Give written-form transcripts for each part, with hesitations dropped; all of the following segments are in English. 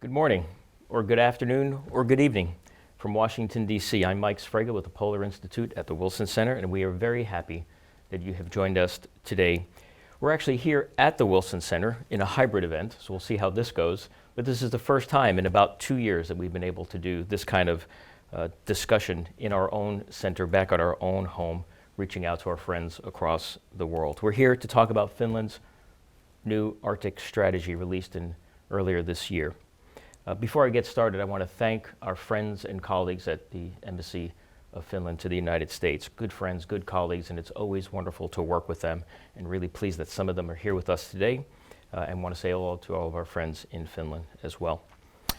Good morning, or good afternoon, or good evening. From Washington, D.C., I'm Mike Sfraga with the Polar Institute at the Wilson Center, and we are very happy that you have joined us today. We're actually here at the Wilson Center in a hybrid event, so we'll see how this goes. But this is the first time in about 2 years that we've been able to do this kind of discussion in our own center, back at our own home, reaching out to our friends across the world. We're here to talk about Finland's new Arctic strategy released earlier this year. Before I get started, I want to thank our friends and colleagues at the Embassy of Finland to the United States. Good friends, good colleagues, and it's always wonderful to work with them, and really pleased that some of them are here with us today, and want to say hello to all of our friends in Finland as well.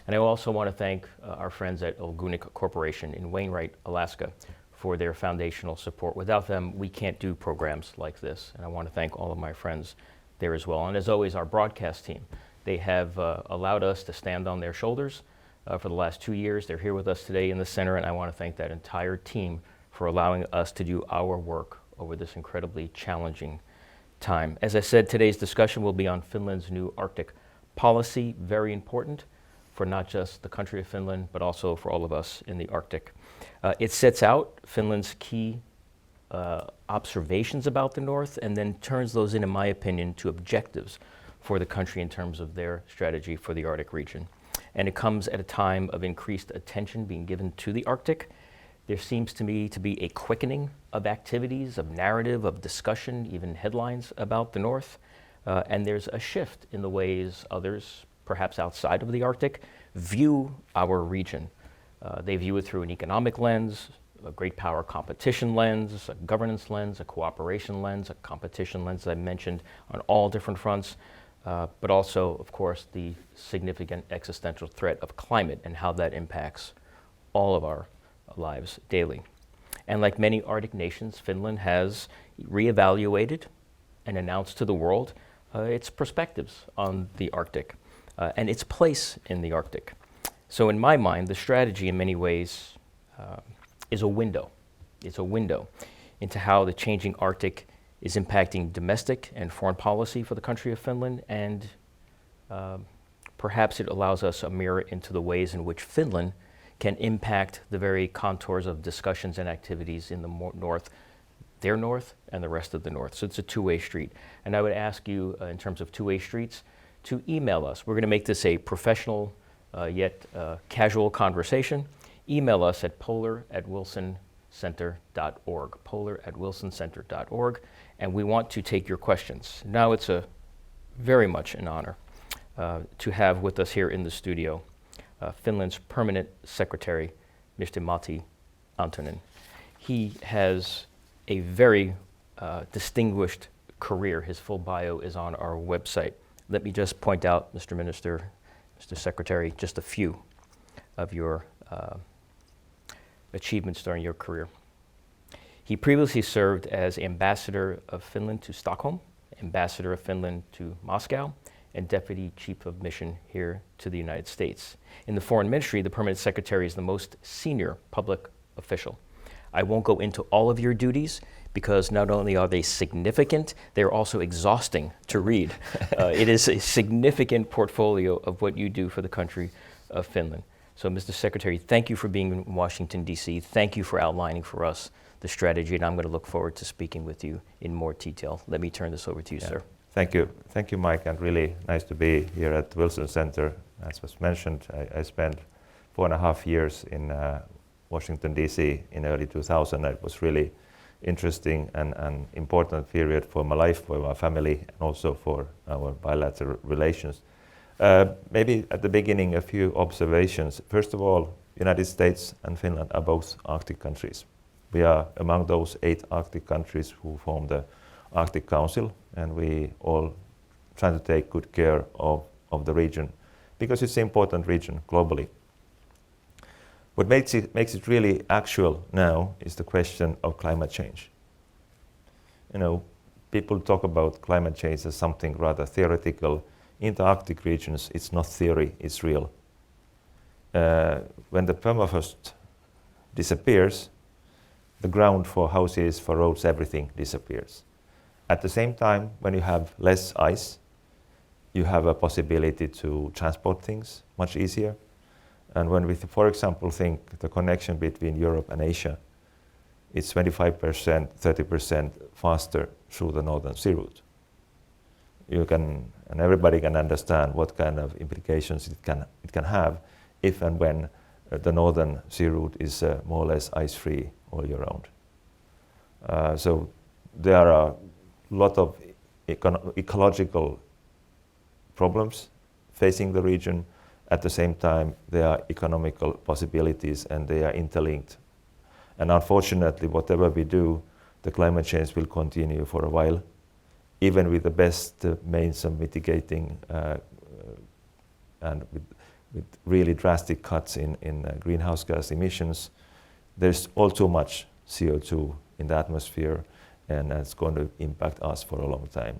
And I also want to thank our friends at Olgunik Corporation in Wainwright, Alaska, for their foundational support. Without them, we can't do programs like this, and I want to thank all of my friends there as well. And as always, our broadcast team. They have allowed us to stand on their shoulders for the last 2 years. They're here with us today in the center, and I want to thank that entire team for allowing us to do our work over this incredibly challenging time. As I said, today's discussion will be on Finland's new Arctic policy, very important for not just the country of Finland, but also for all of us in the Arctic. It sets out Finland's key observations about the North, and then turns those in my opinion, to objectives for the country in terms of their strategy for the Arctic region. And it comes at a time of increased attention being given to the Arctic. There seems to me to be a quickening of activities, of narrative, of discussion, even headlines about the North. And there's a shift in the ways others, perhaps outside of the Arctic, view our region. They view it through an economic lens, a great power competition lens, a governance lens, a cooperation lens, a competition lens, as I mentioned, on all different fronts. But also, of course, the significant existential threat of climate and how that impacts all of our lives daily. And like many Arctic nations, Finland has reevaluated and announced to the world its perspectives on the Arctic and its place in the Arctic. So in my mind, the strategy in many ways is a window. It's a window into how the changing Arctic is impacting domestic and foreign policy for the country of Finland, and perhaps it allows us a mirror into the ways in which Finland can impact the very contours of discussions and activities in the North, their North, and the rest of the North. So it's a two-way street. And I would ask you, in terms of two-way streets, to email us. We're going to make this a professional yet casual conversation. Email us at polar@wilsoncenter.org, polar@wilsoncenter.org, and we want to take your questions. Now it's very much an honor to have with us here in the studio Finland's permanent secretary, Mr. Matti Anttonen. He has a very distinguished career. His full bio is on our website. Let me just point out, Mr. Minister, Mr. Secretary, just a few of your achievements during your career. He previously served as Ambassador of Finland to Stockholm, Ambassador of Finland to Moscow, and Deputy Chief of Mission here to the United States. In the Foreign Ministry, the Permanent Secretary is the most senior public official. I won't go into all of your duties because not only are they significant, they're also exhausting to read. It is a significant portfolio of what you do for the country of Finland. So, Mr. Secretary, thank you for being in Washington, D.C. Thank you for outlining for us the strategy, and I'm going to look forward to speaking with you in more detail. Let me turn this over to you, sir. Thank you. Thank you, Mike, and really nice to be here at the Wilson Center. As was mentioned, I spent 4.5 years in Washington, D.C. in early 2000. It was really interesting and an important period for my life, for my family, and also for our bilateral relations. Maybe at the beginning, a few observations. First of all, United States and Finland are both Arctic countries. We are among those 8 Arctic countries who form the Arctic Council, and we all try to take good care of the region because it's an important region globally. What makes it really actual now is the question of climate change. You know, people talk about climate change as something rather theoretical. In the Arctic regions, it's not theory, it's real. When the permafrost disappears, the ground for houses, for roads, everything disappears. At the same time, when you have less ice, you have a possibility to transport things much easier. And when we, for example, think the connection between Europe and Asia, it's 25%, 30% faster through the Northern Sea route. You can, and everybody can understand what kind of implications it can have if and when the Northern Sea route is more or less ice-free all year round. So there are a lot of ecological problems facing the region. At the same time, there are economical possibilities and they are interlinked. And unfortunately, whatever we do, the climate change will continue for a while. Even with the best means of mitigating and with really drastic cuts in greenhouse gas emissions, there's all too much CO2 in the atmosphere, and it's going to impact us for a long time.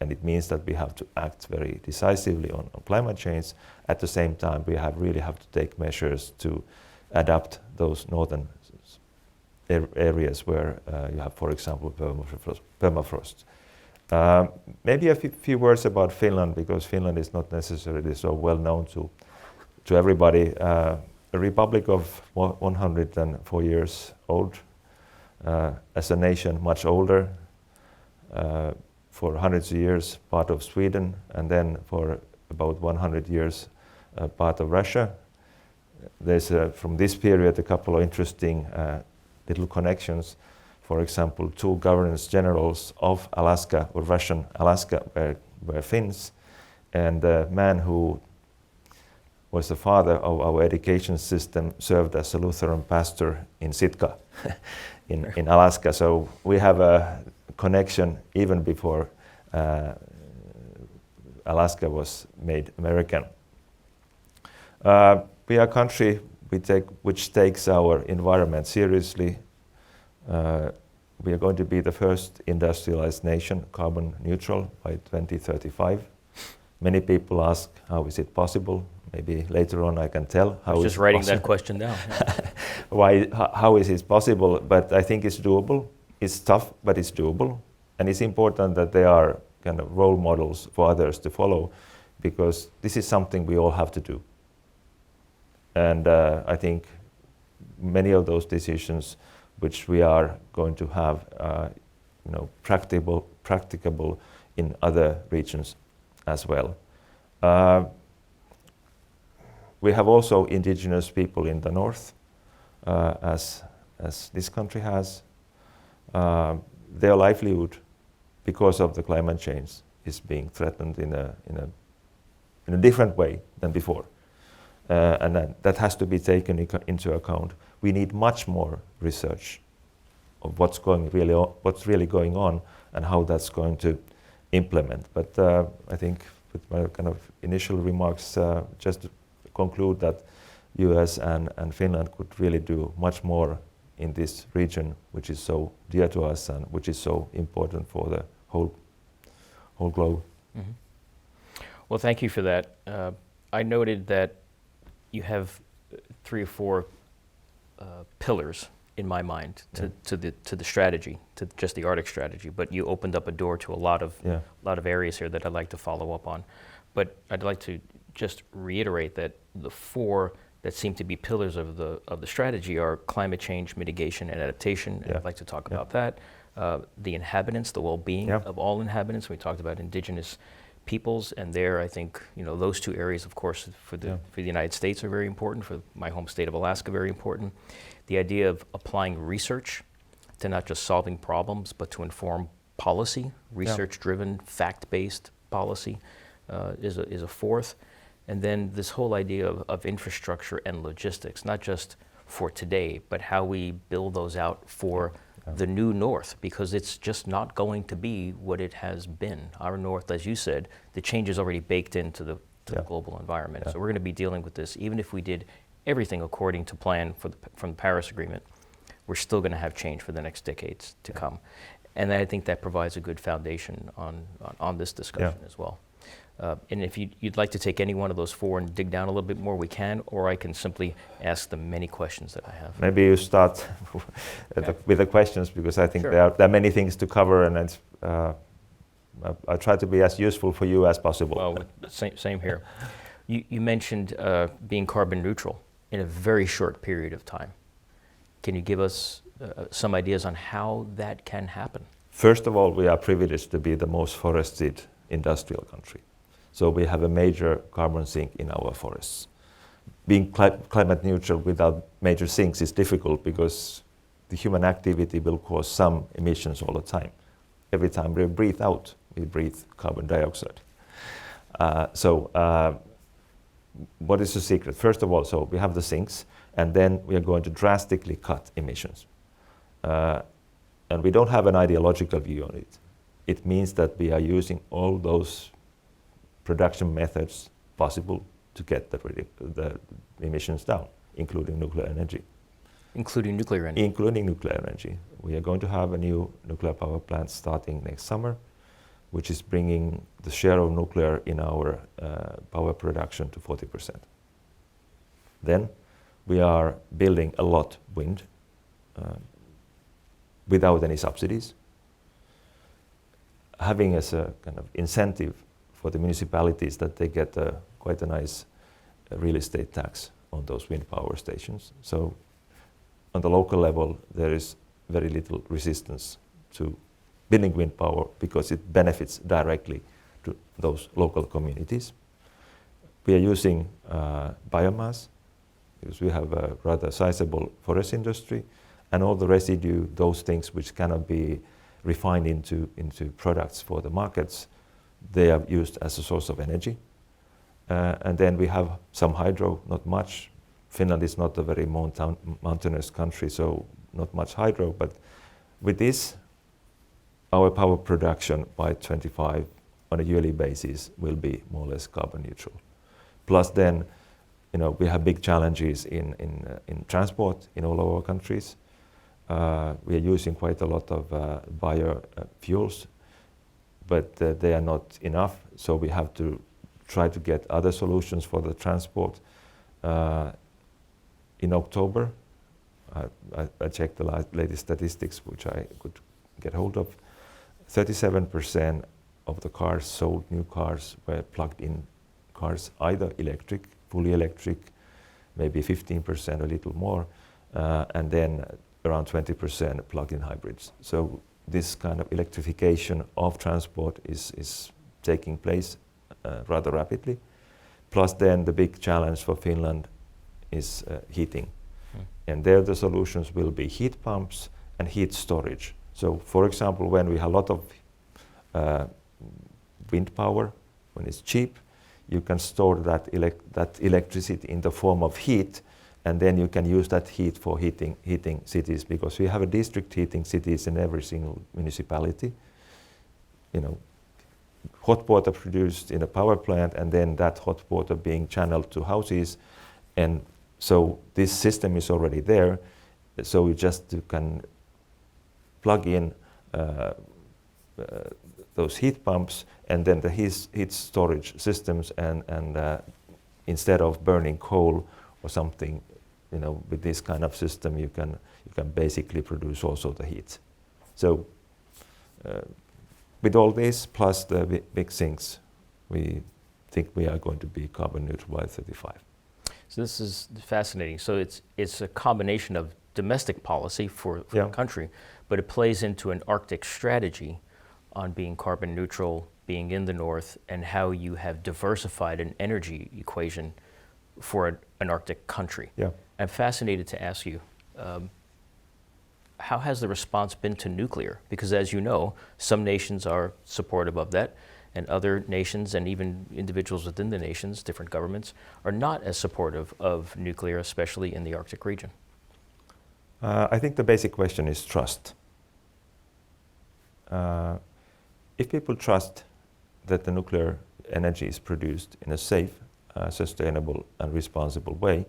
And it means that we have to act very decisively on climate change. At the same time, we really have to take measures to adapt those northern areas where you have, for example, permafrost. Maybe a few words about Finland, because Finland is not necessarily so well known to everybody. A republic of 104 years old, as a nation much older, for hundreds of years part of Sweden, and then for about 100 years part of Russia. There's from this period a couple of interesting little connections. For example, two governors generals of Alaska, or Russian Alaska, were Finns, and the man who was the father of our education system served as a Lutheran pastor in Sitka in Alaska. So we have a connection even before Alaska was made American. We are a country which takes our environment seriously. We are going to be the first industrialized nation, carbon neutral by 2035. Many people ask, how is it possible? Maybe later on I can tell how. I was just writing that question down. How is it possible? But I think it's doable. It's tough, but it's doable. And it's important that they are kind of role models for others to follow, because this is something we all have to do. And I think many of those decisions which we are going to have, practicable in other regions as well. We have also indigenous people in the north, as this country has. Their livelihood, because of the climate change, is being threatened in a different way than before. And that has to be taken into account. We need much more research of what's really going on and how that's going to implement. But I think with my kind of initial remarks, just to conclude that US and Finland could really do much more in this region, which is so dear to us and which is so important for the whole globe. Mm-hmm. Well, thank you for that. I noted that you have 3 or 4 pillars in my mind to the strategy, to just the Arctic strategy. But you opened up a door to a lot of areas here that I'd like to follow up on. But I'd like to just reiterate that the 4 that seem to be pillars of the strategy are climate change, mitigation, and adaptation. And I'd like to talk about that. The inhabitants, the well-being of all inhabitants. We talked about indigenous peoples, and there I think those 2 areas, of course, for the United States are very important. For my home state of Alaska, very important. The idea of applying research to not just solving problems, but to inform policy, research-driven, fact-based policy is a 4th. And then this whole idea of infrastructure and logistics, not just for today, but how we build those out for the new North, because it's just not going to be what it has been. Our North, as you said, the change is already baked into the global environment. So we're going to be dealing with this, even if we did everything according to plan from the Paris Agreement, we're still going to have change for the next decades to come. And I think that provides a good foundation on this discussion as well. And if you'd like to take any one of those 4 and dig down a little bit more, we can, or I can simply ask the many questions that I have. Maybe you start with the questions, because I think there are many things to cover, and it's I try to be as useful for you as possible. Well, same here. You mentioned being carbon neutral in a very short period of time. Can you give us some ideas on how that can happen? First of all, we are privileged to be the most forested industrial country. So we have a major carbon sink in our forests. Being climate neutral without major sinks is difficult because the human activity will cause some emissions all the time. Every time we breathe out, we breathe carbon dioxide. What is the secret? First of all, so we have the sinks, and then we are going to drastically cut emissions. And we don't have an ideological view on it. It means that we are using all those production methods possible to get the emissions down, including nuclear energy. Including nuclear energy? Including nuclear energy. We are going to have a new nuclear power plant starting next summer, which is bringing the share of nuclear in our power production to 40%. Then we are building a lot wind without any subsidies, having as a kind of incentive for the municipalities that they get quite a nice real estate tax on those wind power stations. So on the local level, there is very little resistance to building wind power because it benefits directly to those local communities. We are using biomass because we have a rather sizable forest industry, and all the residue, those things which cannot be refined into products for the markets, they are used as a source of energy. And then we have some hydro, not much. Finland is not a very mountainous country, so not much hydro, but with this, our power production by 25 on a yearly basis will be more or less carbon neutral. Plus then, we have big challenges in transport in all our countries. We are using quite a lot of biofuels, but they are not enough, so we have to try to get other solutions for the transport. In October, I checked the latest statistics, which I could get hold of. 37% of the cars sold, new cars, were plugged-in cars, either electric, fully electric, maybe 15%, a little more, and then around 20% plug-in hybrids. So this kind of electrification of transport is taking place rather rapidly. Plus then the big challenge for Finland is heating. And there the solutions will be heat pumps and heat storage. So for example, when we have a lot of wind power, when it's cheap, you can store that electricity in the form of heat, and then you can use that heat for heating cities, because we have a district heating cities in every single municipality. Hot water produced in a power plant, and then that hot water being channeled to houses. And so this system is already there, so you just can plug in those heat pumps and then the heat storage systems, and instead of burning coal or something, with this kind of system you can basically produce also the heat. So with all this plus the big sinks, we think we are going to be carbon neutral by 35. So this is fascinating. So it's a combination of domestic policy for the country, but it plays into an Arctic strategy on being carbon neutral, being in the north, and how you have diversified an energy equation for an Arctic country. Yeah. I'm fascinated to ask you, how has the response been to nuclear? Because as you know, some nations are supportive of that, and other nations and even individuals within the nations, different governments, are not as supportive of nuclear, especially in the Arctic region. I think the basic question is trust. If people trust that the nuclear energy is produced in a safe, sustainable and responsible way,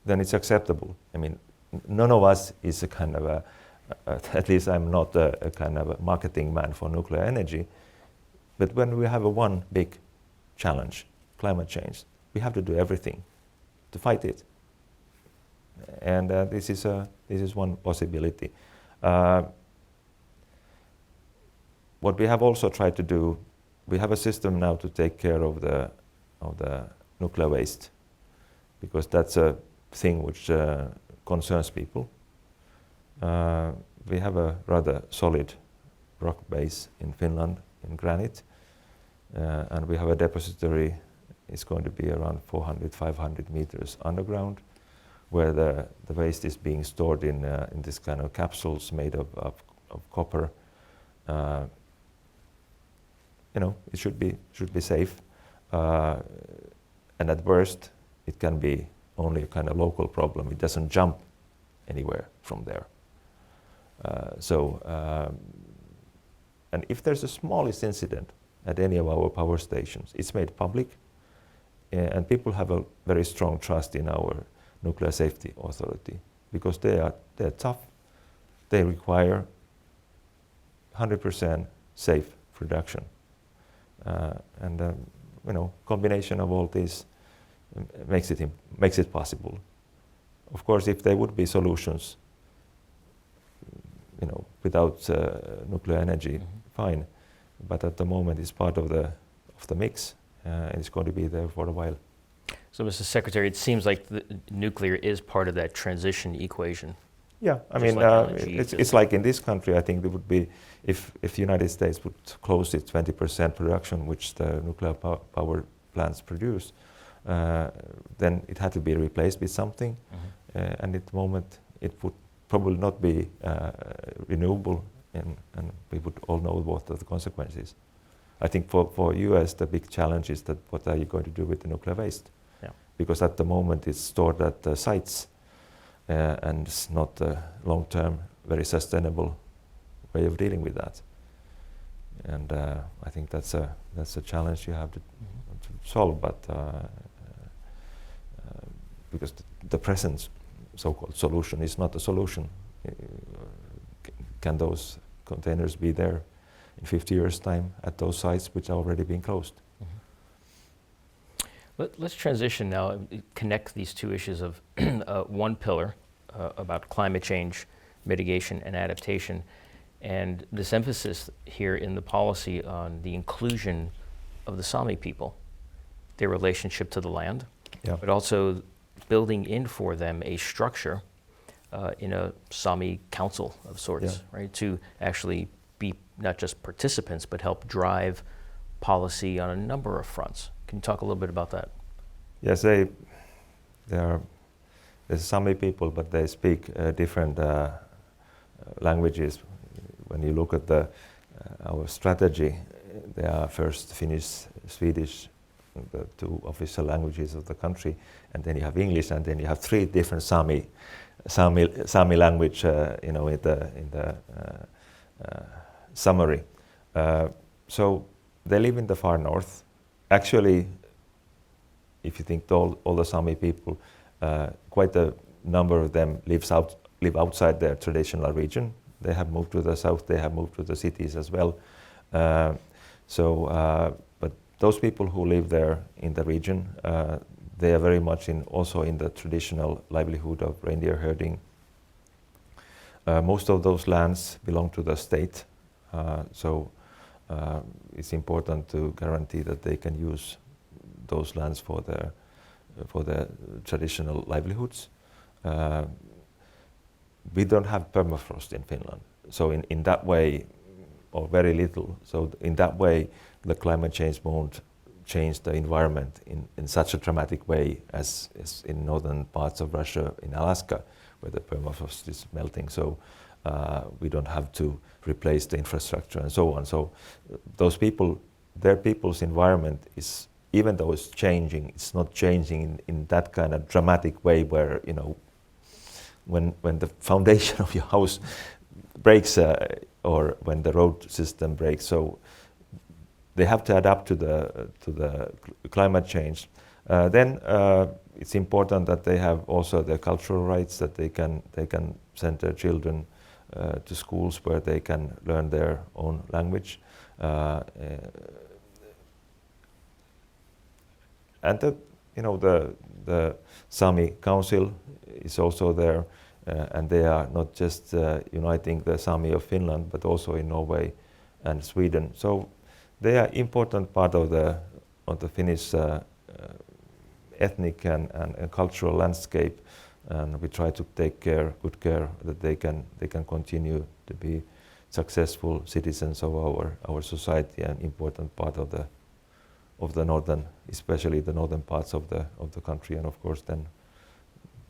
then it's acceptable. I mean, none of us is a kind of at least I'm not a kind of a marketing man for nuclear energy, but when we have one big challenge, climate change, we have to do everything to fight it. And this is one possibility. what we have also tried to do, we have a system now to take care of the nuclear waste, because that's a thing which concerns people. We have a rather solid rock base in Finland in granite, and we have a depository. It's going to be around 400-500 meters underground, where the waste is being stored in this kind of capsules made of copper. It should be safe, and at worst, it can be only a kind of local problem. It doesn't jump anywhere from there. And if there's the smallest incident at any of our power stations, it's made public, and people have a very strong trust in our nuclear safety authority, because they're tough. They require 100% safe production, combination of all these makes it possible. Of course, if there would be solutions, without nuclear energy, fine. But at the moment, it's part of the mix, and it's going to be there for a while. So, Mr. Secretary, it seems like the nuclear is part of that transition equation. Yeah, I mean, it's like in this country, I think there would be, if the United States would close its 20% production, which the nuclear power plants produce, then it had to be replaced with something. And at the moment, it would probably not be renewable, and we would all know what are the consequences. I think for US, the big challenge is that what are you going to do with the nuclear waste? Yeah. Because at the moment it's stored at the sites, and it's not a long-term, very sustainable way of dealing with that. And I think that's a challenge you have to solve, but because the present so-called solution is not a solution. Can those containers be there in 50 years' time at those sites which are already being closed? Let's transition now, connect these two issues of one pillar about climate change, mitigation, and adaptation, and this emphasis here in the policy on the inclusion of the Sami people, their relationship to the land, but also building in for them a structure in a Sami Council of sorts, right, to actually be not just participants, but help drive policy on a number of fronts. Can you talk a little bit about that? Yes, they're Sami people, but they speak different languages. When you look at our strategy, they are first Finnish, Swedish, the two official languages of the country, and then you have English, and then you have three different Sami language, in the summary. So they live in the far north. Actually, if you think all the Sami people, quite a number of them live outside their traditional region. They have moved to the south. They have moved to the cities as well. But those people who live there in the region, they are very much also in the traditional livelihood of reindeer herding. Most of those lands belong to the state, so it's important to guarantee that they can use those lands for their traditional livelihoods. We don't have permafrost in Finland, so in that way, or very little. So in that way, the climate change won't change the environment in such a dramatic way as in northern parts of Russia, in Alaska, where the permafrost is melting. So we don't have to replace the infrastructure and so on. So those people, their people's environment is, even though it's changing, it's not changing in that kind of dramatic way where, when the foundation of your house breaks or when the road system breaks. So they have to adapt to the climate change. Then it's important that they have also their cultural rights, that they can send their children to schools where they can learn their own language. And the Sami Council is also there, and they are not just uniting the Sami of Finland, but also in Norway, and Sweden. So they are important part of the Finnish ethnic and cultural landscape, and we try to take good care that they can continue to be successful citizens of our society, and important part of the northern, especially the northern parts of the country, and of course then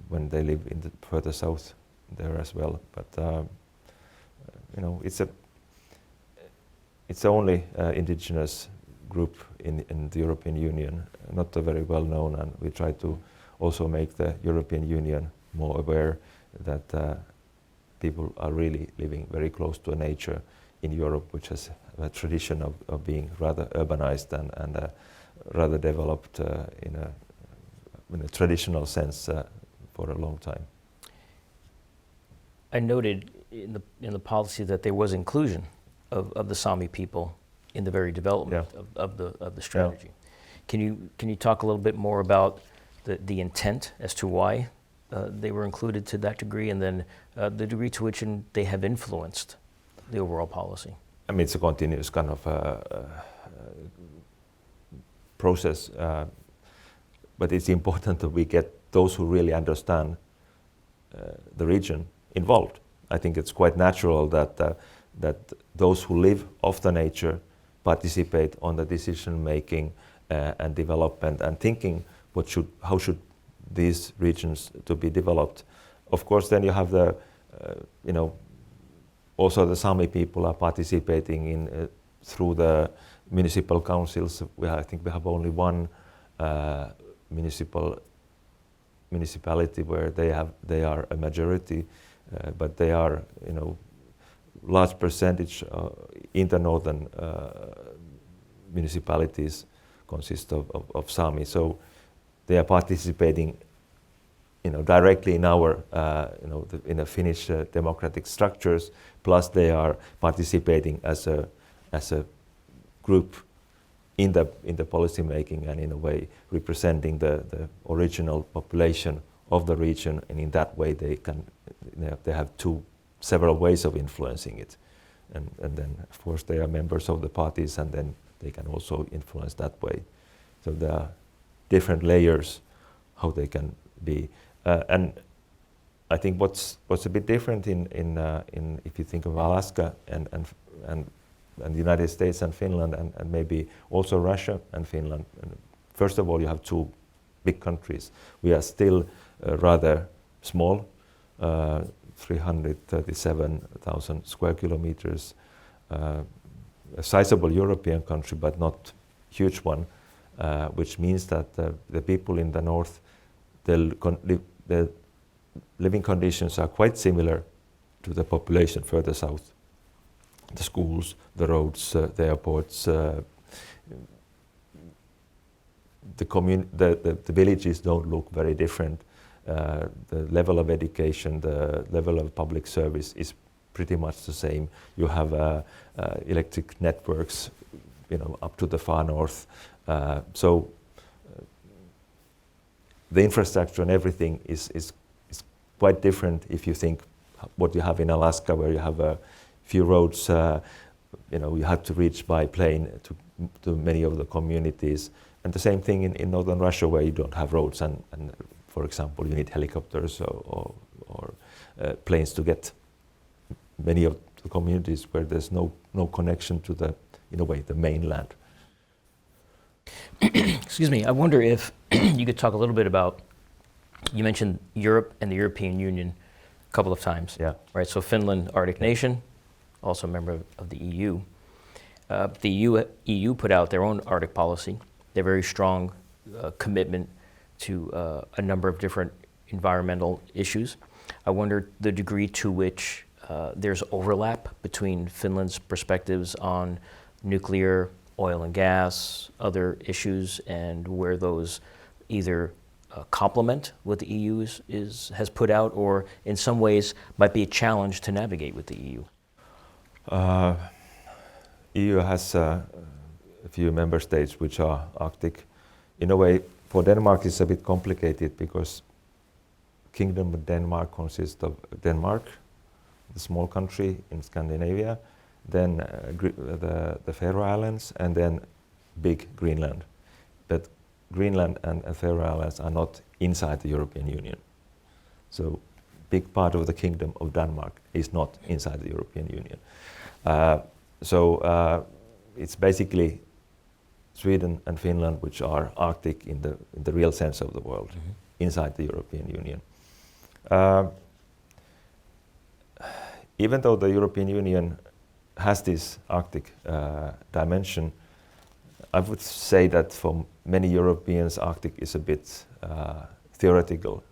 when they live in the further south there as well. But it's the only indigenous group in the European Union, not a very well known, and we try to also make the European Union more aware that people are really living very close to nature in Europe, which has a tradition of being rather urbanized and rather developed in a traditional sense for a long time. I noted in the policy that there was inclusion of the Sami people in the very development of the strategy. Yeah. Can you talk a little bit more about the intent as to why they were included to that degree, and then the degree to which they have influenced the overall policy? I mean, it's a continuous kind of process, but it's important that we get those who really understand the region involved. I think it's quite natural that those who live off the nature participate on the decision making and development and thinking how should these regions to be developed. Of course, then you have the also the Sami people are participating in through the municipal councils. I think we have only one municipality where they are a majority, but they are large percentage in the northern municipalities consist of Sami. So they are participating directly in our in the Finnish democratic structures, plus they are participating as a group in the policy making, and in a way representing the original population of the region, and in that way they have several ways of influencing it, and then of course they are members of the parties, and then they can also influence that way. So there are different layers how they can be, and I think what's a bit different in if you think of Alaska and the United States and Finland and maybe also Russia and Finland. First of all, you have two big countries. We are still rather small, 337,000 square kilometers, a sizable European country, but not huge one, which means that the people in the north, the living conditions are quite similar to the population further south. The schools, the roads, the airports, the villages don't look very different. The level of education, the level of public service is pretty much the same. You have electric networks, up to the far north. So the infrastructure and everything is quite different if you think what you have in Alaska, where you have a few roads, you have to reach by plane to many of the communities. And the same thing in northern Russia, where you don't have roads, and for example, you need helicopters or planes to get many of the communities where there's no connection to the mainland. Excuse me, I wonder if you could talk a little bit about, you mentioned Europe and the European Union a couple of times. Yeah. Right, so Finland, Arctic nation, also a member of the EU. The EU put out their own Arctic policy. They're very strong commitment to a number of different environmental issues. I wonder the degree to which there's overlap between Finland's perspectives on nuclear, oil and gas, other issues, and where those either complement what the EU has put out, or in some ways might be a challenge to navigate with the EU. EU has a few member states which are Arctic. In a way, for Denmark it's a bit complicated because Kingdom of Denmark consists of Denmark, the small country in Scandinavia, then the Faroe Islands, and then big Greenland. But Greenland and Faroe Islands are not inside the European Union. So big part of the Kingdom of Denmark is not inside the European Union. It's basically Sweden and Finland which are Arctic in the real sense of the word, inside the European Union. Even though the European Union has this Arctic dimension, I would say that for many Europeans, Arctic is a bit theoretical.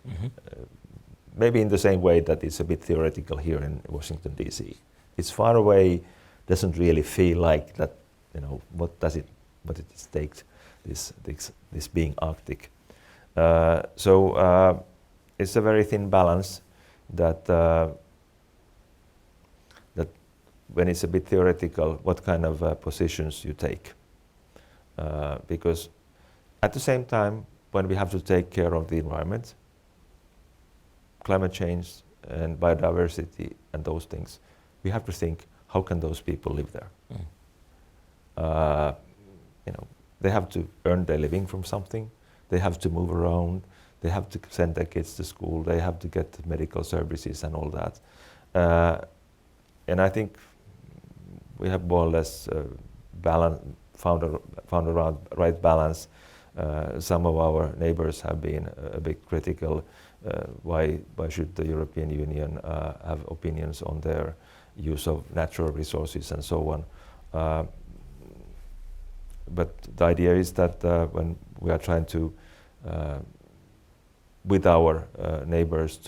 Maybe in the same way that it's a bit theoretical here in Washington, D.C. It's far away, doesn't really feel like that, what it takes, this being Arctic. It's a very thin balance that when it's a bit theoretical, what kind of positions you take. Because at the same time, when we have to take care of the environment, climate change and biodiversity and those things, we have to think, how can those people live there? They have to earn their living from something, they have to move around, they have to send their kids to school, they have to get medical services and all that. And I think we have more or less found a right balance. Some of our neighbors have been a bit critical. Why should the European Union have opinions on their use of natural resources and so on? But the idea is that when we are trying to, with our neighbors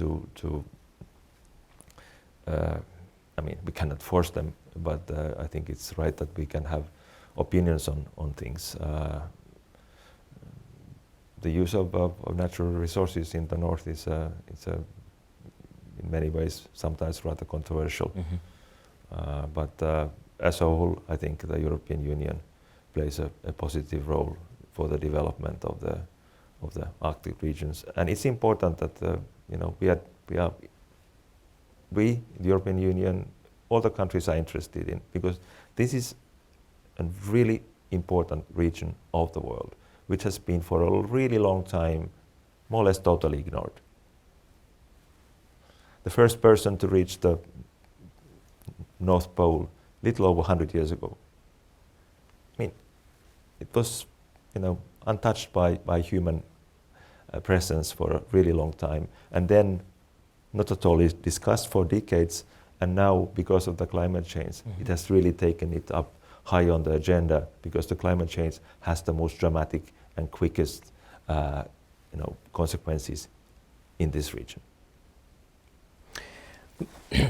we cannot force them, but I think it's right that we can have opinions on things. The use of natural resources in the north is in many ways sometimes rather controversial. But as a whole, I think the European Union plays a positive role for the development of the Arctic regions, and it's important that we, the European Union, all the countries are interested in, because this is a really important region of the world, which has been for a really long time more or less totally ignored. The first person to reach the North Pole little over 100 years ago. It was, untouched by human presence for a really long time, and then not at all discussed for decades, and now because of the climate change, it has really taken it up high on the agenda, because the climate change has the most dramatic and quickest consequences in this region.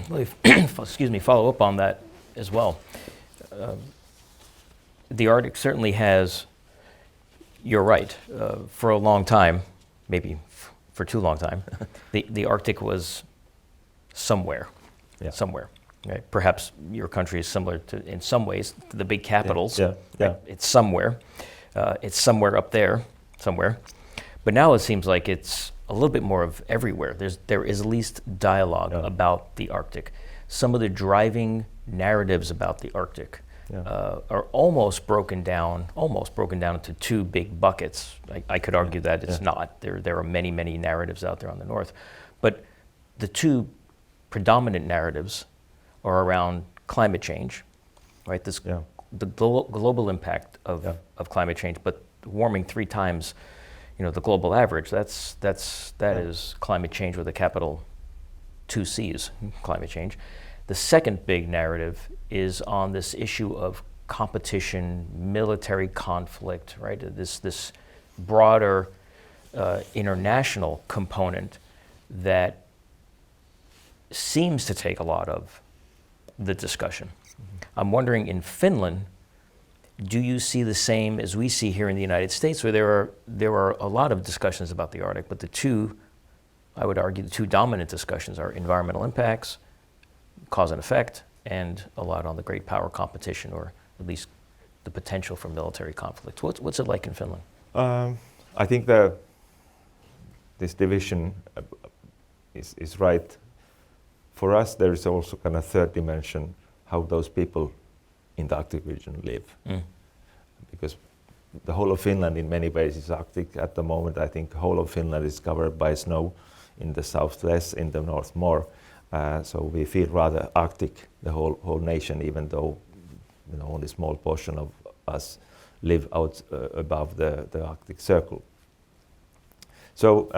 Well, follow up on that as well. The Arctic certainly has, you're right, for a long time, maybe for too long time, the Arctic was somewhere. Right? Perhaps your country is similar to, in some ways, to the big capitals. Right? It's somewhere. It's somewhere up there, somewhere. But now it seems like it's a little bit more of everywhere. There is at least dialogue about the Arctic. Some of the driving narratives about the Arctic are almost broken down into two big buckets. I could argue that it's not. There are many, many narratives out there on the north. But the two predominant narratives are around climate change, right? The global impact of climate change, but warming 3 times, the global average. That is climate change with a capital 2 C's, climate change. The second big narrative is on this issue of competition, military conflict, right? This broader international component that seems to take a lot of the discussion. I'm wondering, in Finland, do you see the same as we see here in the United States, where there are a lot of discussions about the Arctic, but I would argue the two dominant discussions are environmental impacts, cause and effect, and a lot on the great power competition, or at least the potential for military conflict. What's it like in Finland? I think this division is right. For us, there is also kind of third dimension, how those people in the Arctic region live. Because the whole of Finland in many ways is Arctic at the moment. I think the whole of Finland is covered by snow, in the south less, in the north more. So we feel rather Arctic, the whole nation, even though only a small portion of us live out above the Arctic Circle. So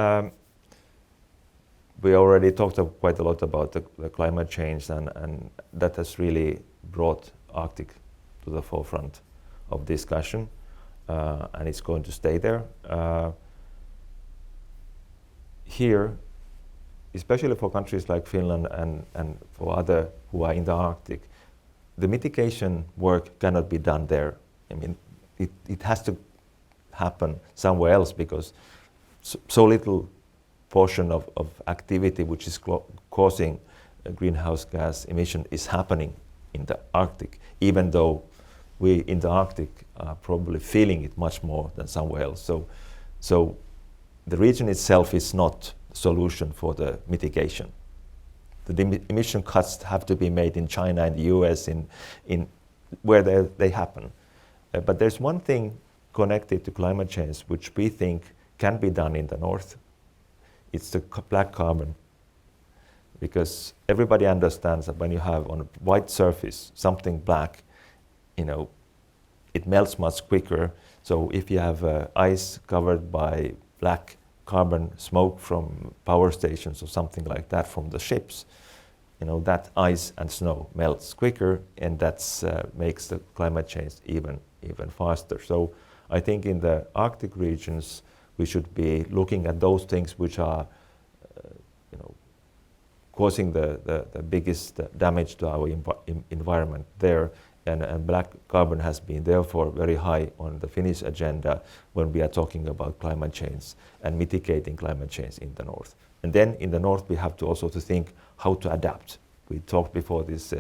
we already talked quite a lot about the climate change, and that has really brought Arctic to the forefront of discussion, and it's going to stay there. Here, especially for countries like Finland and for other who are in the Arctic, the mitigation work cannot be done there. I mean, it has to happen somewhere else, because so little portion of activity which is causing greenhouse gas emission is happening in the Arctic, even though we in the Arctic are probably feeling it much more than somewhere else. So the region itself is not the solution for the mitigation. The emission cuts have to be made in China and the US, in where they happen. But there's one thing connected to climate change which we think can be done in the north. It's the black carbon. Because everybody understands that when you have on a white surface something black, it melts much quicker. So if you have ice covered by black carbon smoke from power stations or something like that from the ships, that ice and snow melts quicker, and that makes the climate change even faster. So I think in the Arctic regions we should be looking at those things which are causing the biggest damage to our environment there, and black carbon has been therefore very high on the Finnish agenda when we are talking about climate change and mitigating climate change in the north. And then in the north we have to also think how to adapt. We talked before this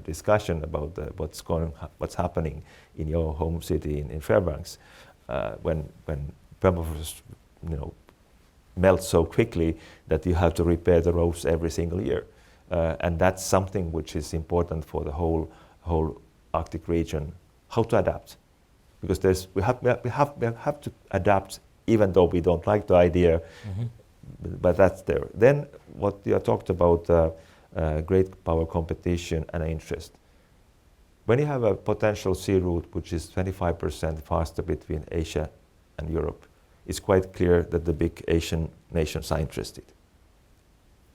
discussion about what's happening in your home city in Fairbanks, when permafrost melts so quickly that you have to repair the roads every single year, and that's something which is important for the whole Arctic region. How to adapt, because we have to adapt even though we don't like the idea, but that's there. Then what you talked about, great power competition and interest. When you have a potential sea route which is 25% faster between Asia and Europe, it's quite clear that the big Asian nations are interested.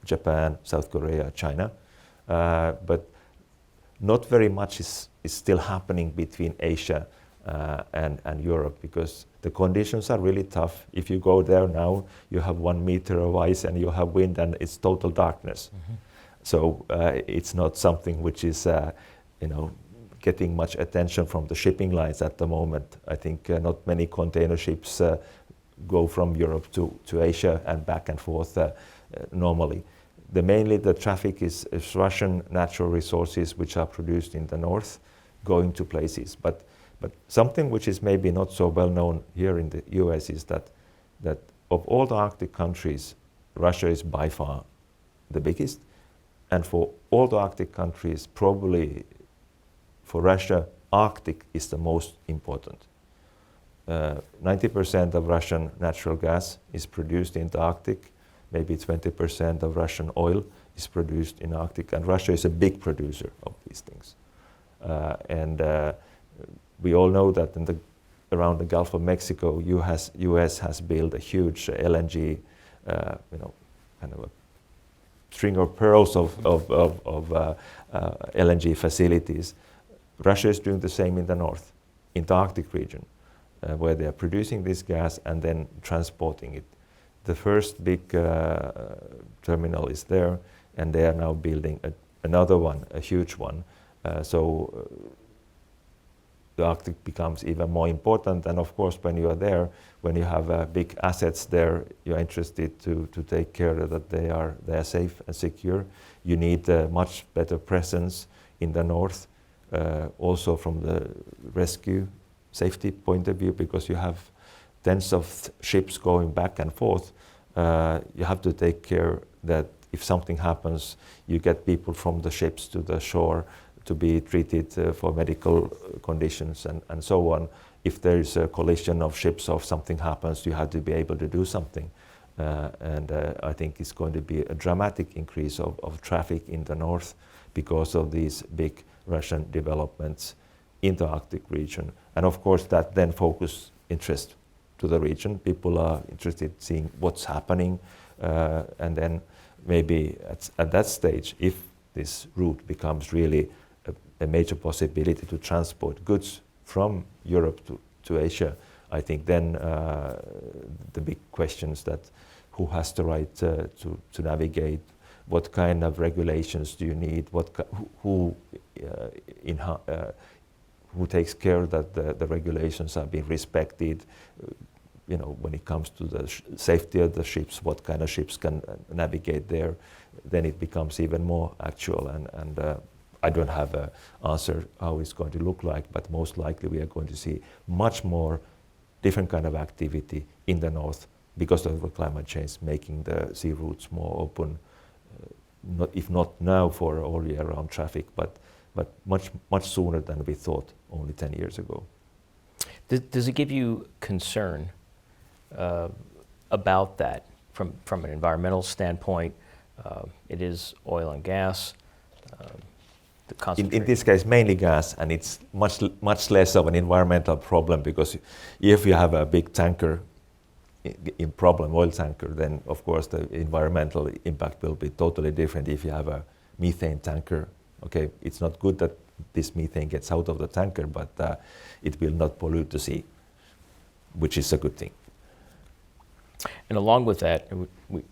Japan, South Korea, China, but not very much is still happening between Asia and Europe, because the conditions are really tough. If you go there now, you have 1 meter of ice and you have wind and it's total darkness. So it's not something which is getting much attention from the shipping lines at the moment. I think not many container ships go from Europe to Asia and back and forth normally. Mainly the traffic is Russian natural resources which are produced in the north going to places. But something which is maybe not so well known here in the US is that of all the Arctic countries, Russia is by far the biggest. And for all the Arctic countries, probably for Russia, Arctic is the most important. 90% of Russian natural gas is produced in the Arctic. Maybe 20% of Russian oil is produced in Arctic, and Russia is a big producer of these things. And we all know that around the Gulf of Mexico, US has built a huge LNG, kind of a string of pearls of LNG facilities. Russia is doing the same in the north, in the Arctic region, where they are producing this gas and then transporting it. The first big terminal is there, and they are now building another one, a huge one. So the Arctic becomes even more important. And of course, when you are there, when you have big assets there, you're interested to take care that they are safe and secure. You need a much better presence in the north, also from the rescue safety point of view, because you have tens of ships going back and forth. You have to take care that if something happens, you get people from the ships to the shore to be treated for medical conditions and so on. If there is a collision of ships or if something happens, you have to be able to do something. And I think it's going to be a dramatic increase of traffic in the north because of these big Russian developments in the Arctic region. And of course that then focus interest to the region. People are interested in seeing what's happening, and then maybe at that stage, if this route becomes really a major possibility to transport goods from Europe to Asia, I think then the big questions that who has the right to navigate, what kind of regulations do you need, who takes care that the regulations are being respected, when it comes to the safety of the ships, what kind of ships can navigate there, then it becomes even more actual. And I don't have an answer how it's going to look like, but most likely we are going to see much more different kind of activity in the north because of the climate change, making the sea routes more open, if not now for all year round traffic, but much sooner than we thought only 10 years ago. Does it give you concern about that from an environmental standpoint? It is oil and gas. In this case, mainly gas, and it's much less of an environmental problem because if you have a big tanker, oil tanker, then of course the environmental impact will be totally different. If you have a methane tanker, okay, it's not good that this methane gets out of the tanker, but it will not pollute the sea, which is a good thing. And along with that, we're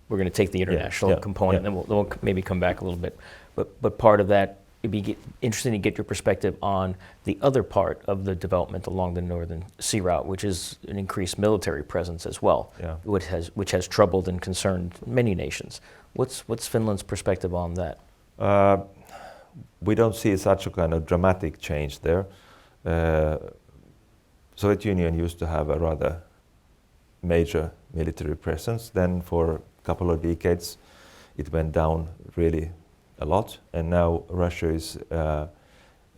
going to take the international component, and then we'll maybe come back a little bit. But part of that, it'd be interesting to get your perspective on the other part of the development along the Northern Sea Route, which is an increased military presence as well, which has troubled and concerned many nations. What's Finland's perspective on that? We don't see such a kind of dramatic change there. Soviet Union used to have a rather major military presence. Then for a couple of decades, it went down really a lot. And now Russia is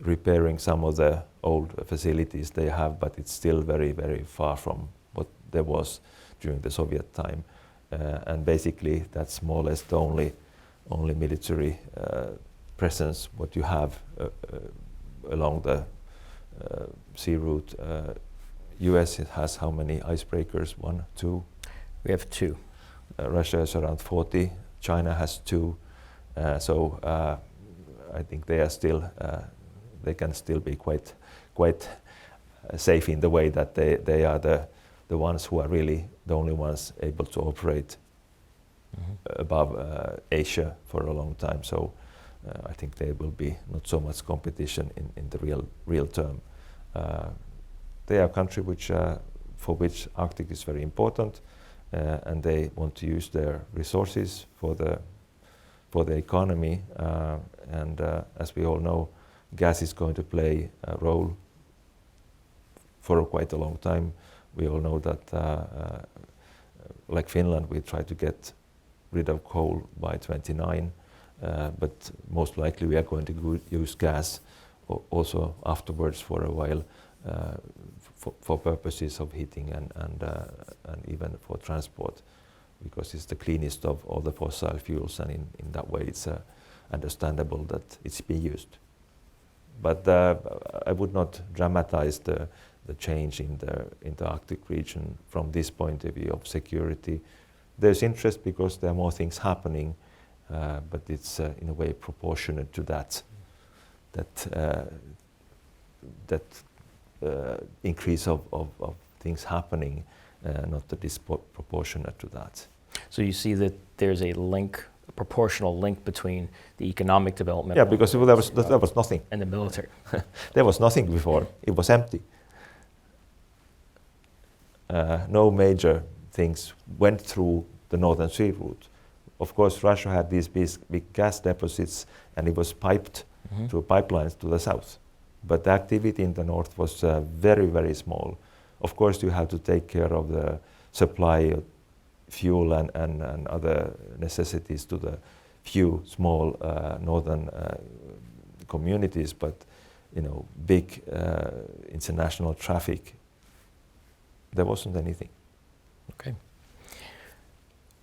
repairing some of the old facilities they have, but it's still very, very far from what there was during the Soviet time. And basically, that's more or less the only military presence what you have along the sea route. US has how many icebreakers? 1, 2? We have 2. Russia is around 40. China has 2. So I think they are still they can still be quite safe in the way that they are the ones who are really the only ones able to operate above Asia for a long time. So I think there will be not so much competition in the real term. They are a country for which Arctic is very important, and they want to use their resources for the economy. And as we all know, gas is going to play a role for quite a long time. We all know that, like Finland, we try to get rid of coal by 29, but most likely we are going to use gas also afterwards for a while for purposes of heating and even for transport, because it's the cleanest of all the fossil fuels, and in that way it's understandable that it's being used. But I would not dramatize the change in the Arctic region from this point of view of security. There's interest because there are more things happening, but it's in a way proportionate to that increase of things happening, not disproportionate to that. So you see that there's a proportional link between the economic development. Yeah, because there was nothing. And the military. There was nothing before. It was empty. No major things went through the Northern Sea route. Of course, Russia had these big gas deposits, and it was piped through pipelines to the south. But the activity in the north was very, very small. Of course, you have to take care of the supply of fuel and other necessities to the few small northern communities, but big international traffic, there wasn't anything. Okay.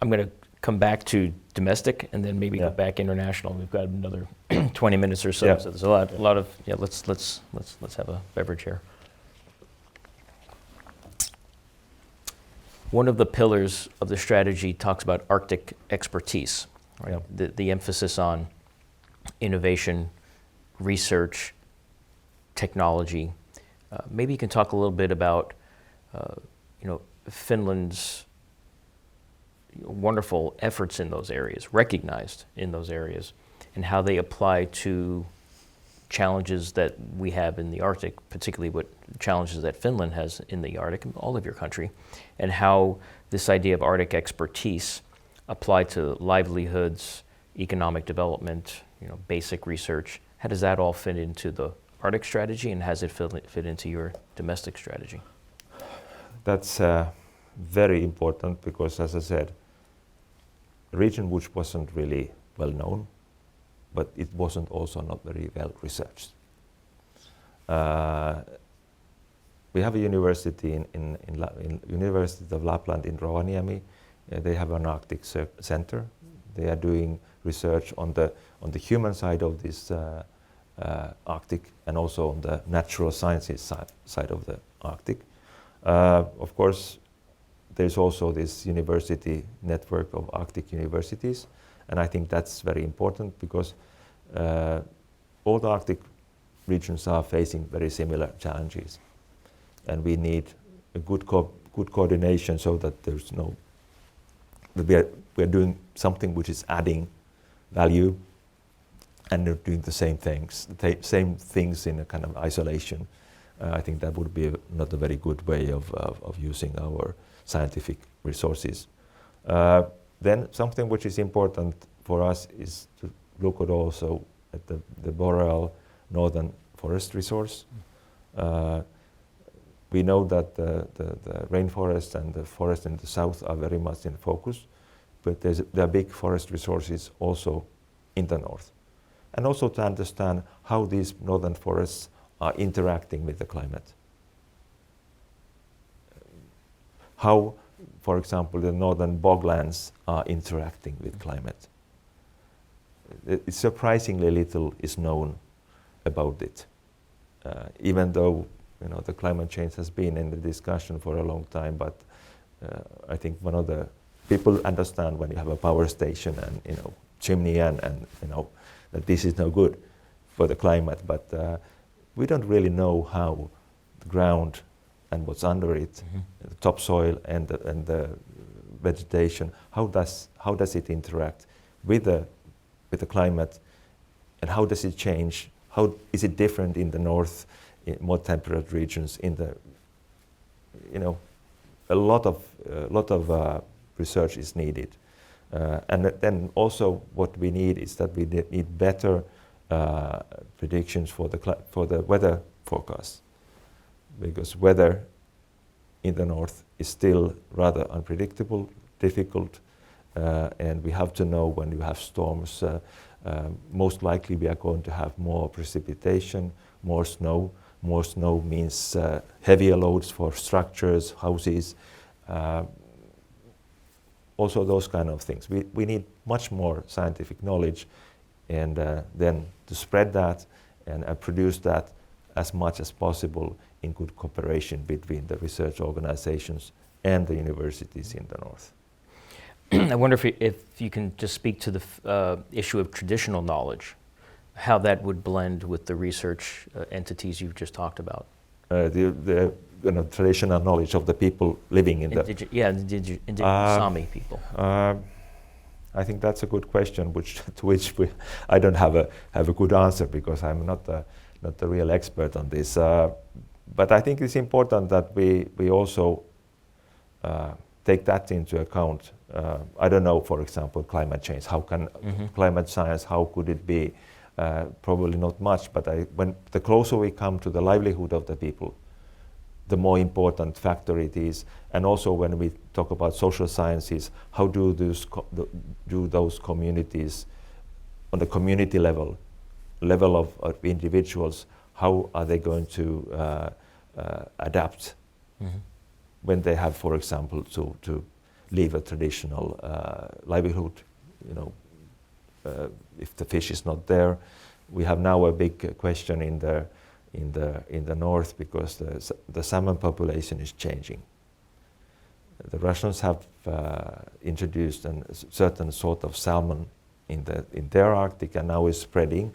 I'm going to come back to domestic and then maybe go back international. We've got another 20 minutes or so, so there's a lot of let's have a beverage here. One of the pillars of the strategy talks about Arctic expertise, right? The emphasis on innovation, research, technology. Maybe you can talk a little bit about Finland's wonderful efforts in those areas, recognized in those areas, and how they apply to challenges that we have in the Arctic, particularly what challenges that Finland has in the Arctic, and all of your country, and how this idea of Arctic expertise applied to livelihoods, economic development, basic research. How does that all fit into the Arctic strategy, and has it fit into your domestic strategy? That's very important because, as I said, a region which wasn't really well known, but it wasn't also not very well researched. We have a university in University of Lapland in Rovaniemi. They have an Arctic center. They are doing research on the human side of this Arctic, and also on the natural sciences side of the Arctic. Of course, there's also this university network of Arctic universities, and I think that's very important because all the Arctic regions are facing very similar challenges, and we need a good coordination so that there's no we're doing something which is adding value and not doing the same things in a kind of isolation. I think that would be not a very good way of using our scientific resources. Then something which is important for us is to look at also at the boreal northern forest resource. We know that the rainforest and the forest in the south are very much in focus, but there are big forest resources also in the north. And also to understand how these northern forests are interacting with the climate. How, for example, the northern boglands are interacting with climate. Surprisingly little is known about it, even though the climate change has been in the discussion for a long time. But I think one of the people understand when you have a power station and chimney and that this is no good for the climate. But we don't really know how the ground and what's under it, the topsoil and the vegetation, how does it interact with the climate, and how does it change? How is it different in the north, in more temperate regions? A lot of research is needed, and then also what we need is that we need better predictions for the weather forecast, because weather in the north is still rather unpredictable, difficult, and we have to know when you have storms. Most likely we are going to have more precipitation, more snow. More snow means heavier loads for structures, houses, also those kind of things. We need much more scientific knowledge, and then to spread that and produce that as much as possible in good cooperation between the research organizations and the universities in the north. I wonder if you can just speak to the issue of traditional knowledge, how that would blend with the research entities you've just talked about. The traditional knowledge of the people living in indigenous Sami people. I think that's a good question, to which I don't have a good answer, because I'm not the real expert on this. But I think it's important that we also take that into account. I don't know, for example, climate change. How can climate science? How could it be? Probably not much. But when the closer we come to the livelihood of the people, the more important factor it is. And also when we talk about social sciences, how do those communities on the community level level of individuals, how are they going to adapt when they have, for example, to leave a traditional livelihood, you know, if the fish is not there. We have now a big question in the north because the salmon population is changing. The Russians have introduced a certain sort of salmon in their Arctic, and now is spreading,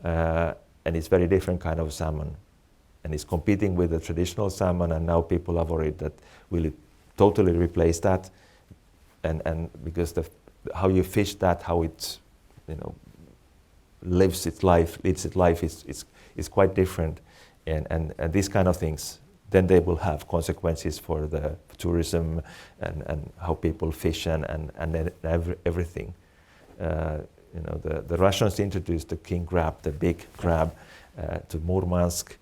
and it's very different kind of salmon, and it's competing with the traditional salmon. And now people are worried that will it totally replace that, and because how you fish that, how it, you know, lives its life is quite different, and these kind of things, then they will have consequences for the tourism and how people fish and then everything. You know, the Russians introduced the king crab, the big crab, to Murmansk,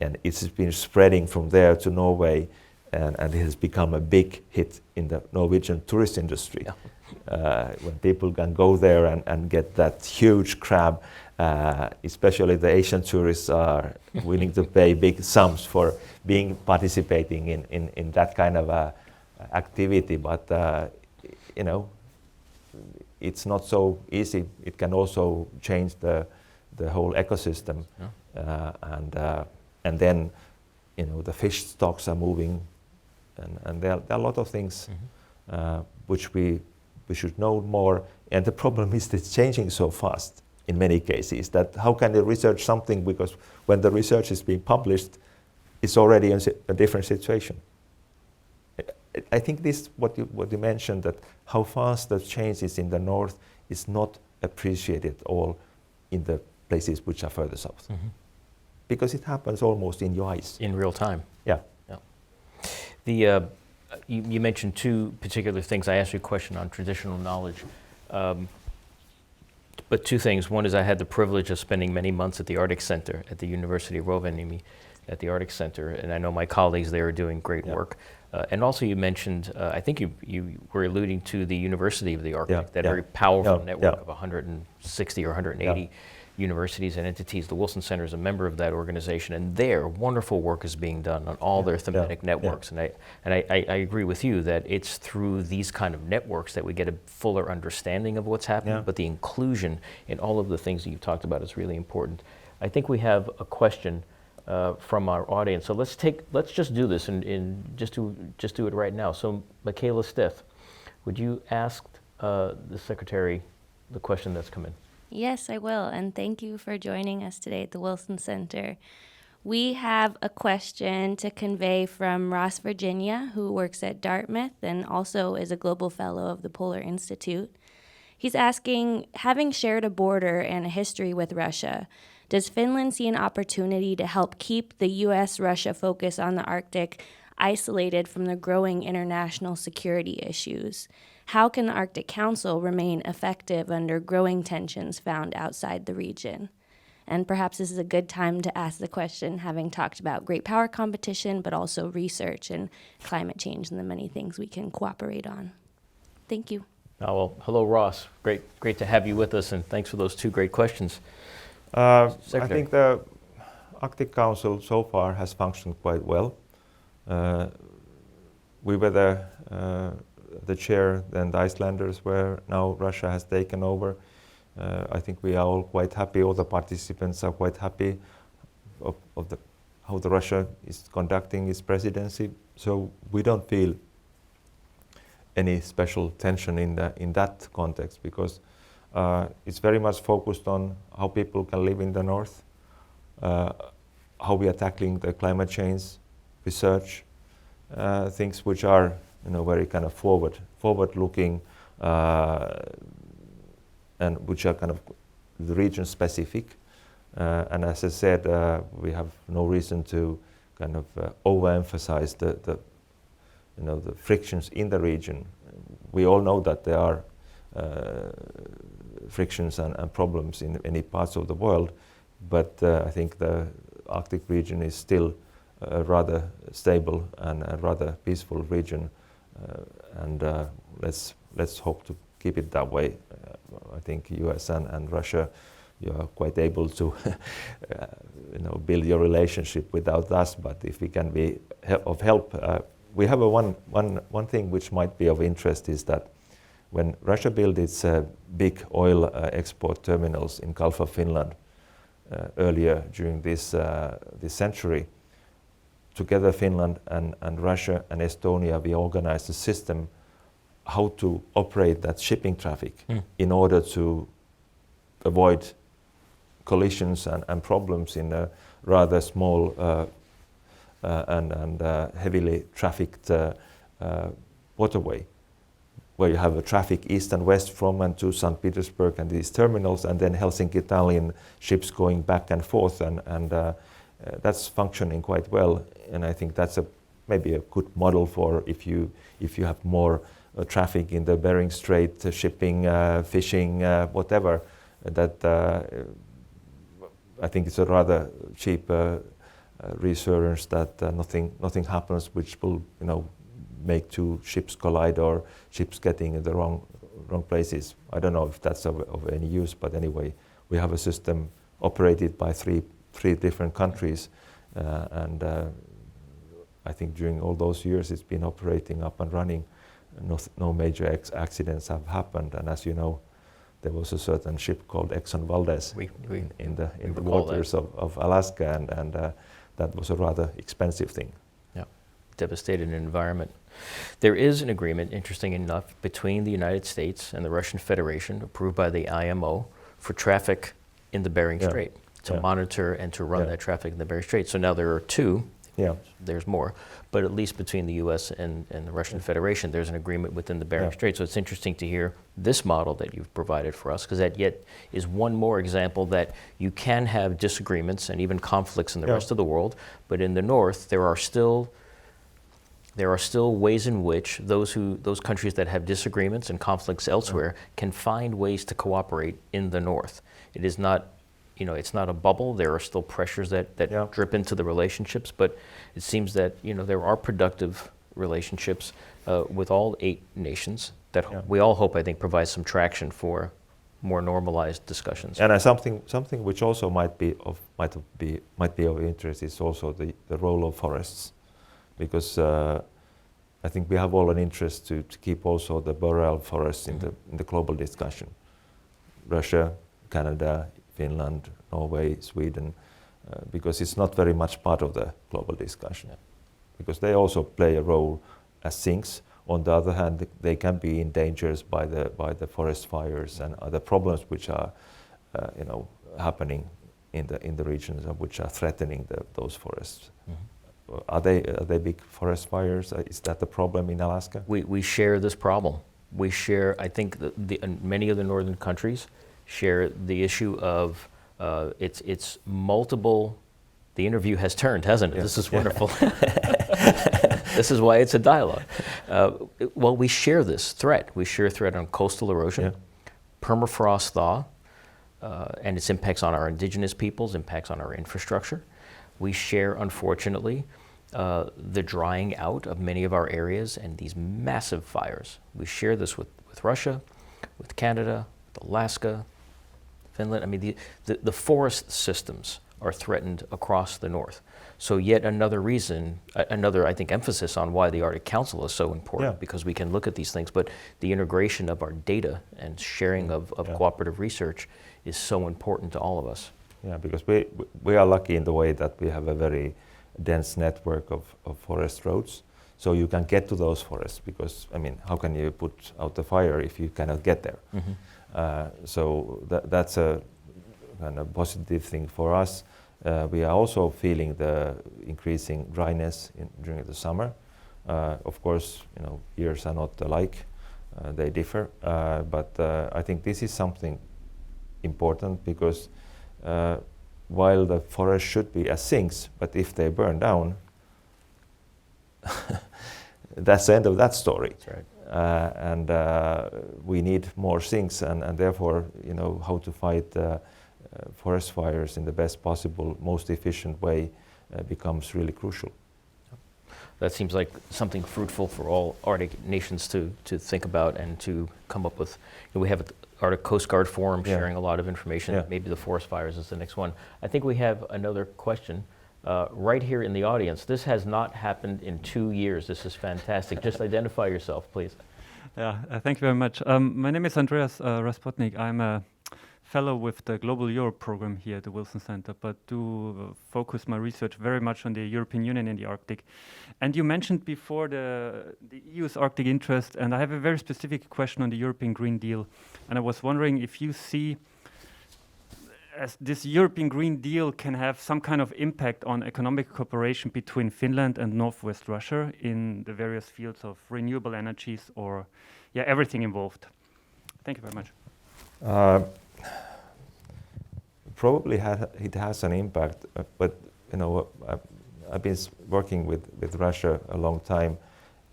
and it's been spreading from there to Norway, and it has become a big hit in the Norwegian tourist industry. Yeah. When people can go there and get that huge crab, especially the Asian tourists are willing to pay big sums for participating in that kind of activity. But you know, it's not so easy. It can also change the whole ecosystem, and then, you know, the fish stocks are moving, and there are a lot of things which we should know more. And the problem is that it's changing so fast in many cases, that how can they research something, because when the research is being published, it's already in a different situation. I think this, what you mentioned, that how fast the change is in the north is not appreciated all in the places which are further south. Because it happens almost in your eyes. In real time. Yeah. You mentioned two particular things. I asked you a question on traditional knowledge. But two things. One is I had the privilege of spending many months at the Arctic Center at the University of Rovaniemi at the Arctic Center, and I know my colleagues there are doing great work. And also you mentioned, I think you were alluding to the University of the Arctic, that very powerful network of 160 or 180 universities and entities. The Wilson Center is a member of that organization, and their wonderful work is being done on all their thematic networks. And I agree with you that it's through these kind of networks that we get a fuller understanding of what's happening, but the inclusion in all of the things that you've talked about is really important. I think we have a question from our audience. So let's just do this and just do it right now. So Michaela Stith, would you ask the Secretary the question that's come in? Yes, I will, and thank you for joining us today at the Wilson Center. We have a question to convey from Ross Virginia, who works at Dartmouth and also is a Global Fellow of the Polar Institute. He's asking, having shared a border and a history with Russia, does Finland see an opportunity to help keep the U.S.-Russia focus on the Arctic isolated from the growing international security issues? How can the Arctic Council remain effective under growing tensions found outside the region? And perhaps this is a good time to ask the question, having talked about great power competition, but also research and climate change and the many things we can cooperate on. Thank you. Oh, well, hello, Ross. Great to have you with us, and thanks for those two great questions. I think the Arctic Council so far has functioned quite well. We were the chair, then the Icelanders were, now Russia has taken over. I think we are all quite happy, all the participants are quite happy of how the Russia is conducting its presidency. So we don't feel any special tension in that context, because it's very much focused on how people can live in the north, how we are tackling the climate change, research, things which are, you know, very kind of forward-looking, and which are kind of the region specific. And as I said, we have no reason to kind of overemphasize the frictions in the region. We all know that there are frictions and problems in many parts of the world, but I think the Arctic region is still a rather stable and a rather peaceful region, and let's hope to keep it that way. I think US and Russia you are quite able to build your relationship without us. But if we can be of help, we have one thing which might be of interest is that when Russia built its big oil export terminals in Gulf of Finland earlier during this century, together Finland and Russia and Estonia, we organized a system how to operate that shipping traffic in order to avoid collisions and problems in a rather small and heavily trafficked waterway, where you have a traffic east and west from and to St. Petersburg and these terminals, and then Helsinki-Tallinn ships going back and forth, and that's functioning quite well. And I think that's maybe a good model for if you have more traffic in the Bering Strait, shipping, fishing, whatever. That I think it's a rather cheap reassurance that nothing happens which will make two ships collide or ships getting in the wrong places. I don't know if that's of any use, but anyway, we have a system operated by three different countries, and I think during all those years it's been operating up and running. No major accidents have happened, and as you know, there was a certain ship called Exxon Valdez in the waters of Alaska, and that was a rather expensive thing. Yeah, devastated environment. There is an agreement, interesting enough, between the United States and the Russian Federation, approved by the IMO, for traffic in the Bering Strait, to monitor and to run that traffic in the Bering Strait. So now there are two. Yeah. There's more, but at least between the U.S. and the Russian Federation, there's an agreement within the Bering Strait. So it's interesting to hear this model that you've provided for us, because that yet is one more example that you can have disagreements and even conflicts in the rest of the world, but in the North there are still ways in which those countries that have disagreements and conflicts elsewhere can find ways to cooperate in the North. It is not, it's not a bubble. There are still pressures that drip into the relationships, but it seems that there are productive relationships with all 8 nations that we all hope, I think, provides some traction for more normalized discussions. And something which also might be of interest is also the role of forests, because I think we have all an interest to keep also the boreal forests in the global discussion. Russia, Canada, Finland, Norway, Sweden, because it's not very much part of the global discussion, because they also play a role as sinks. On the other hand, they can be in dangers by the forest fires and other problems which are happening in the regions which are threatening those forests. Are they big forest fires? Is that the problem in Alaska? We share this problem. We share, I think, many of the northern countries share the issue of it's multiple. The interview has turned, hasn't it? Yeah. This is wonderful. This is why it's a dialogue. Well, we share this threat. We share a threat on coastal erosion, permafrost thaw, and its impacts on our indigenous peoples, impacts on our infrastructure. We share, unfortunately, the drying out of many of our areas and these massive fires. We share this with Russia, with Canada, with Alaska, Finland. I mean, the forest systems are threatened across the north. So yet another reason, I think, emphasis on why the Arctic Council is so important, because we can look at these things, but the integration of our data and sharing of cooperative research is so important to all of us. Yeah, because we are lucky in the way that we have a very dense network of forest roads. So you can get to those forests, because, I mean, how can you put out the fire if you cannot get there? So that's a kind of positive thing for us. We are also feeling the increasing dryness during the summer. Of course, years are not alike, they differ, but I think this is something important, because while the forest should be as sinks, but if they burn down, that's the end of that story. That's right. And we need more sinks, and therefore, how to fight forest fires in the best possible, most efficient way becomes really crucial. That seems like something fruitful for all Arctic nations to think about and to come up with. We have an Arctic Coast Guard Forum sharing a lot of information. Maybe the forest fires is the next one. I think we have another question right here in the audience. This has not happened in 2 years. This is fantastic. Just identify yourself, please. Thank you very much. My name is Andreas Raspotnik. I'm a fellow with the Global Europe program here at the Wilson Center, but do focus my research very much on the European Union and the Arctic. And you mentioned before the EU's Arctic interest, and I have a very specific question on the European Green Deal. And I was wondering if you see as this European Green Deal can have some kind of impact on economic cooperation between Finland and Northwest Russia in the various fields of renewable energies or everything involved. Thank you very much. Probably it has an impact, but I've been working with Russia a long time,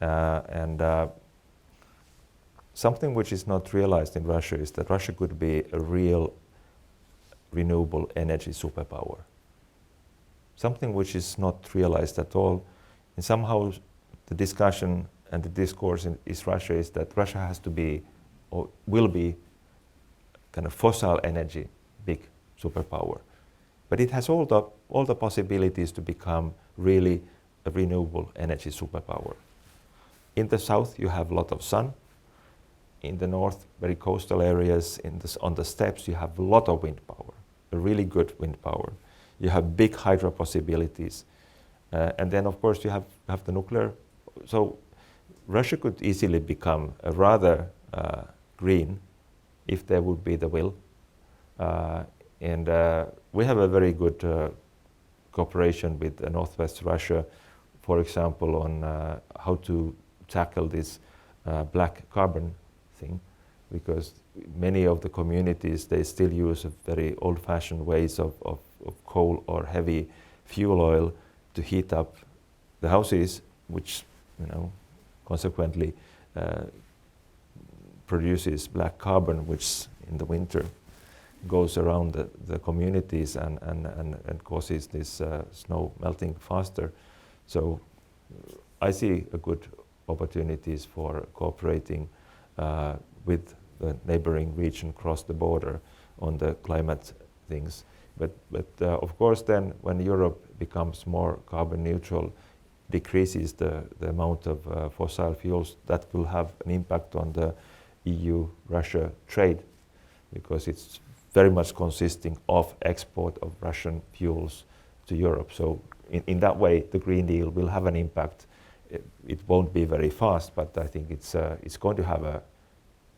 and something which is not realized in Russia is that Russia could be a real renewable energy superpower. Something which is not realized at all, and somehow the discussion and the discourse in Russia is that Russia has to be or will be kind of fossil energy big superpower, but it has all the possibilities to become really a renewable energy superpower. In the south, you have a lot of sun. In the north, very coastal areas, on the steppes, you have a lot of wind power, a really good wind power. You have big hydro possibilities, and then of course you have the nuclear. So Russia could easily become a rather green if there would be the will. And we have a very good cooperation with Northwest Russia, for example, on how to tackle this black carbon thing, because many of the communities, they still use very old-fashioned ways of coal or heavy fuel oil to heat up the houses, which consequently produces black carbon, which in the winter goes around the communities and causes this snow melting faster. So I see a good opportunities for cooperating with the neighboring region across the border on the climate things. But of course then when Europe becomes more carbon neutral, decreases the amount of fossil fuels, that will have an impact on the EU-Russia trade, because it's very much consisting of export of Russian fuels to Europe. So in that way, the Green Deal will have an impact. It won't be very fast, but I think it's going to have a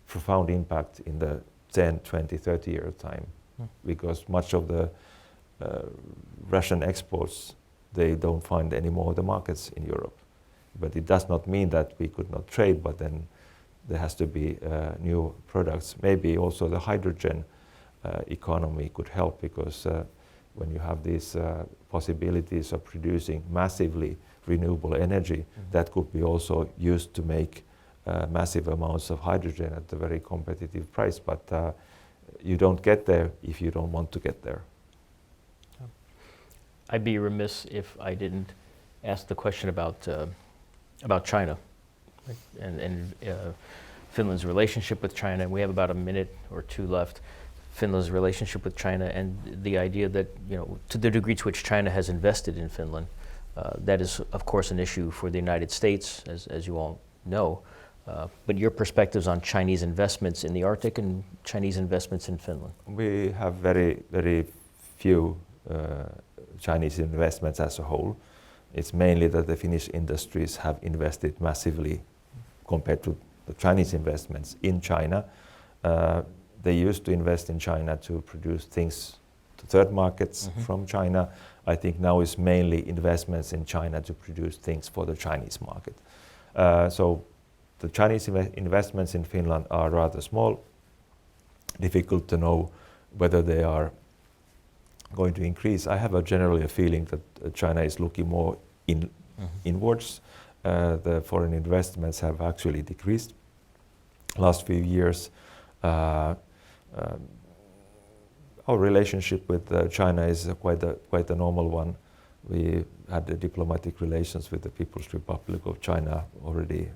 profound impact in the 10, 20, 30 year time, because much of the Russian exports, they don't find any more the markets in Europe. But it does not mean that we could not trade, but then there has to be new products. Maybe also the hydrogen economy could help, because when you have these possibilities of producing massively renewable energy, that could be also used to make massive amounts of hydrogen at a very competitive price. But you don't get there if you don't want to get there. I'd be remiss if I didn't ask the question about China and Finland's relationship with China. We have about a minute or two left. Finland's relationship with China and the idea that, to the degree to which China has invested in Finland, that is, of course, an issue for the United States, as you all know. But your perspectives on Chinese investments in the Arctic and Chinese investments in Finland? We have very, very few Chinese investments as a whole. It's mainly that the Finnish industries have invested massively compared to the Chinese investments in China. They used to invest in China to produce things to third markets from China. I think now it's mainly investments in China to produce things for the Chinese market. So the Chinese investments in Finland are rather small. Difficult to know whether they are going to increase. I have generally a feeling that China is looking more inwards. The foreign investments have actually decreased last few years. Our relationship with China is quite a normal one. We had the diplomatic relations with the People's Republic of China already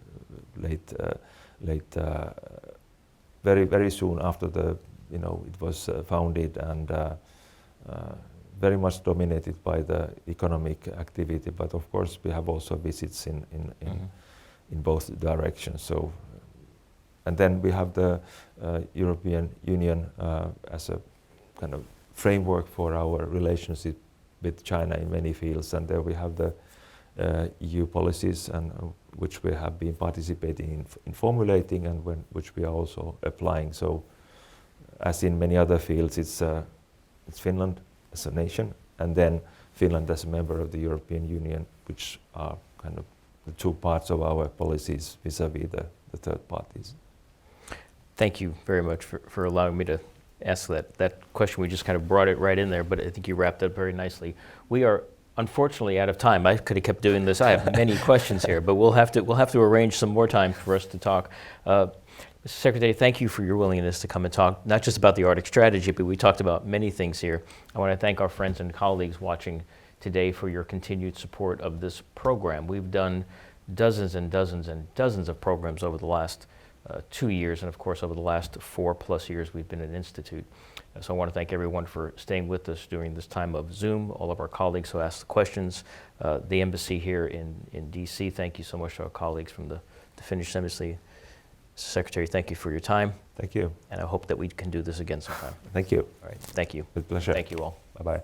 very soon after it was founded, and very much dominated by the economic activity. But of course, we have also visits in both directions. So, and then we have the European Union as a kind of framework for our relationship with China in many fields, and there we have the EU policies, and which we have been participating in formulating, and which we are also applying. So, as in many other fields, it's Finland as a nation, and then Finland as a member of the European Union, which are kind of the two parts of our policies vis-à-vis the third parties. Thank you very much for allowing me to ask that question. We just kind of brought it right in there, but I think you wrapped up very nicely. We are unfortunately out of time. I could have kept doing this. I have many questions here, but we'll have to arrange some more time for us to talk. Mr. Secretary, thank you for your willingness to come and talk, not just about the Arctic strategy, but we talked about many things here. I want to thank our friends and colleagues watching today for your continued support of this program. We've done dozens and dozens and dozens of programs over the last 2 years, and of course over the last 4+ years we've been an institute. So I want to thank everyone for staying with us during this time of Zoom, all of our colleagues who asked the questions, the embassy here in DC. Thank you so much to our colleagues from the Finnish embassy. Secretary, thank you for your time. Thank you. And I hope that we can do this again sometime. Thank you. All right, thank you. With pleasure. Thank you all. Bye-bye.